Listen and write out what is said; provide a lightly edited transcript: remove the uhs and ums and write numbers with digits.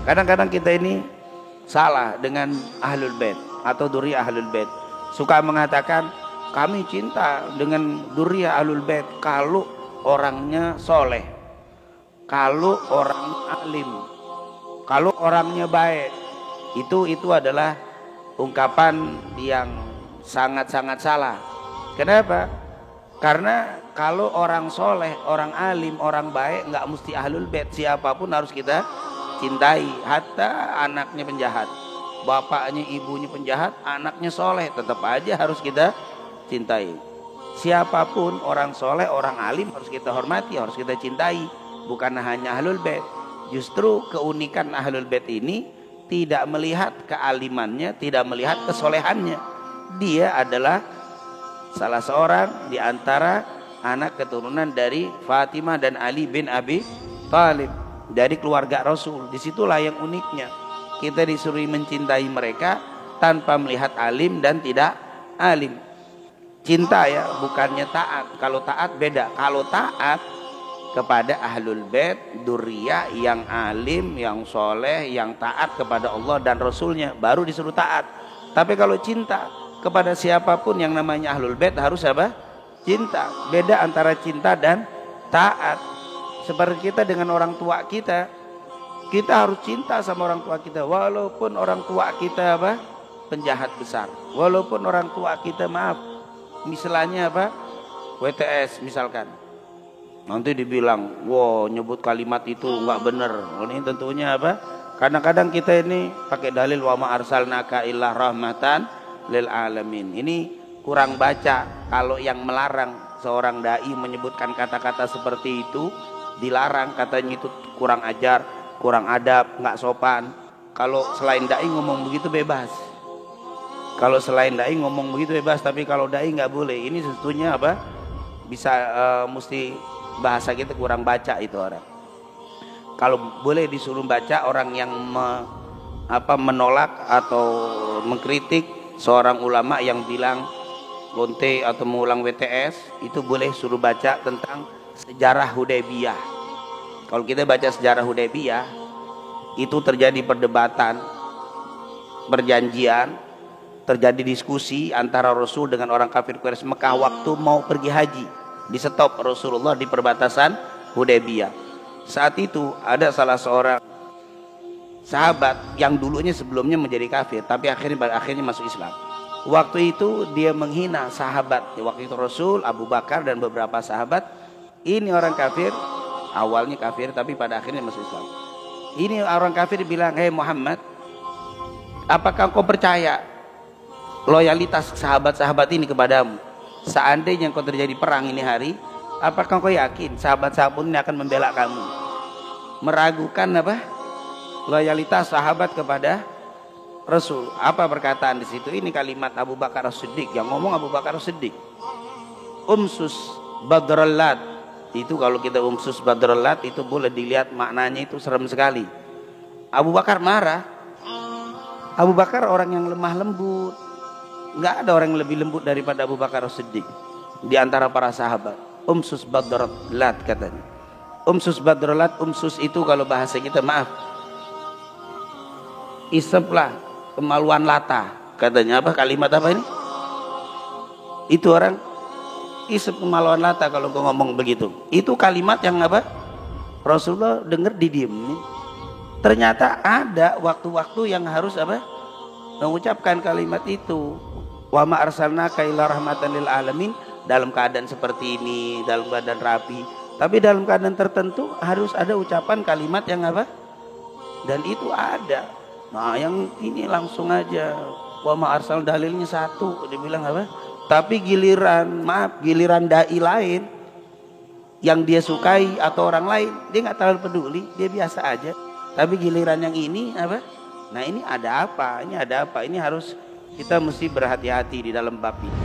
Kadang-kadang kita ini salah dengan ahlul bait atau dzurriyyah ahlul bait. Suka mengatakan kami cinta dengan dzurriyyah ahlul bait kalau orangnya soleh, kalau orang alim, kalau orangnya baik. Itu adalah ungkapan yang sangat-sangat salah. Kenapa? Karena kalau orang soleh, orang alim, orang baik nggak mesti ahlul bait. Siapapun harus kita cintai, hatta anaknya penjahat, bapaknya ibunya penjahat, anaknya soleh, tetap aja harus kita cintai. Siapapun orang soleh, orang alim harus kita hormati, harus kita cintai, bukan hanya ahlul bait. Justru keunikan ahlul bait ini tidak melihat kealimannya, tidak melihat kesolehannya. Dia adalah salah seorang di antara anak keturunan dari Fatimah dan Ali bin Abi Thalib, dari keluarga Rasul. Disitulah yang uniknya. Kita disuruh mencintai mereka tanpa melihat alim dan tidak alim. Cinta ya, bukannya taat. Kalau taat beda. Kalau taat kepada ahlul bait, dzurriyyah yang alim, yang soleh, yang taat kepada Allah dan Rasulnya, baru disuruh taat. Tapi kalau cinta kepada siapapun yang namanya ahlul bait harus apa? Cinta. Beda antara cinta dan taat. Seperti kita dengan orang tua kita, kita harus cinta sama orang tua kita, walaupun orang tua kita apa? Penjahat besar. Walaupun orang tua kita misalnya apa? WTS misalkan. Nanti dibilang, wow, nyebut kalimat itu nggak benar. Ini tentunya apa? Kadang-kadang kita ini pakai dalil wa ma arsalnaka illa rahmatan lil alamin. Ini kurang baca. Kalau yang melarang seorang dai menyebutkan kata-kata seperti itu, dilarang, katanya itu kurang ajar, kurang adab, nggak sopan. Kalau selain dai ngomong begitu bebas. Kalau selain dai ngomong begitu bebas, tapi kalau dai nggak boleh. Ini sebetulnya apa? Bisa mesti bahasa kita kurang baca itu orang. Kalau boleh disuruh baca orang yang menolak atau mengkritik seorang ulama yang bilang lonte atau mengulang WTS, itu boleh suruh baca tentang sejarah Hudaybiyah. Kalau kita baca sejarah Hudaybiyah, itu terjadi perdebatan, perjanjian, terjadi diskusi antara Rasul dengan orang kafir Quraisy Mekah waktu mau pergi haji. Di stop Rasulullah di perbatasan Hudaybiyah. Saat itu ada salah seorang sahabat yang dulunya sebelumnya menjadi kafir, tapi akhirnya masuk Islam. Waktu itu dia menghina sahabat. Waktu itu Rasul, Abu Bakar dan beberapa sahabat. Ini orang kafir, awalnya kafir tapi pada akhirnya masuk Islam. Ini orang kafir bilang, "Hei Muhammad, apakah kau percaya loyalitas sahabat-sahabat ini kepadamu? Seandainya kau terjadi perang ini hari, apakah kau yakin sahabat-sahabat ini akan membela kamu?" Meragukan apa? Loyalitas sahabat kepada Rasul. Apa perkataan di situ? Ini kalimat Abu Bakar As-Siddiq, yang ngomong Abu Bakar As-Siddiq. Umsus Badrul Lat. Itu kalau kita umsus Badrul Lat itu boleh dilihat maknanya, itu serem sekali. Abu Bakar marah. Abu Bakar orang yang lemah lembut. Enggak ada orang yang lebih lembut daripada Abu Bakar As-Siddiq di antara para sahabat. Umsus Badrul Lat katanya. Umsus Badrul Lat, umsus itu kalau bahasa kita iseplah kemaluan lata. Katanya apa? Kalimat apa ini? Itu orang isep kemaluan lata kalau kau ngomong begitu. Itu kalimat yang apa? Rasulullah dengar didiemin. Ternyata ada waktu-waktu yang harus apa? Mengucapkan kalimat itu. Wa ma arsalnaka illa rahmatan lil alamin, dalam keadaan seperti ini, dalam keadaan rapi. Tapi dalam keadaan tertentu harus ada ucapan kalimat yang apa? Dan itu ada. Nah, yang ini langsung aja wa ma arsal, dalilnya satu, dibilang apa? Tapi giliran dai lain yang dia sukai atau orang lain, dia nggak terlalu peduli, dia biasa aja. Tapi giliran yang ini apa? Nah, ini ada apa? Ini ada apa? Ini harus kita mesti berhati-hati di dalam bab ini.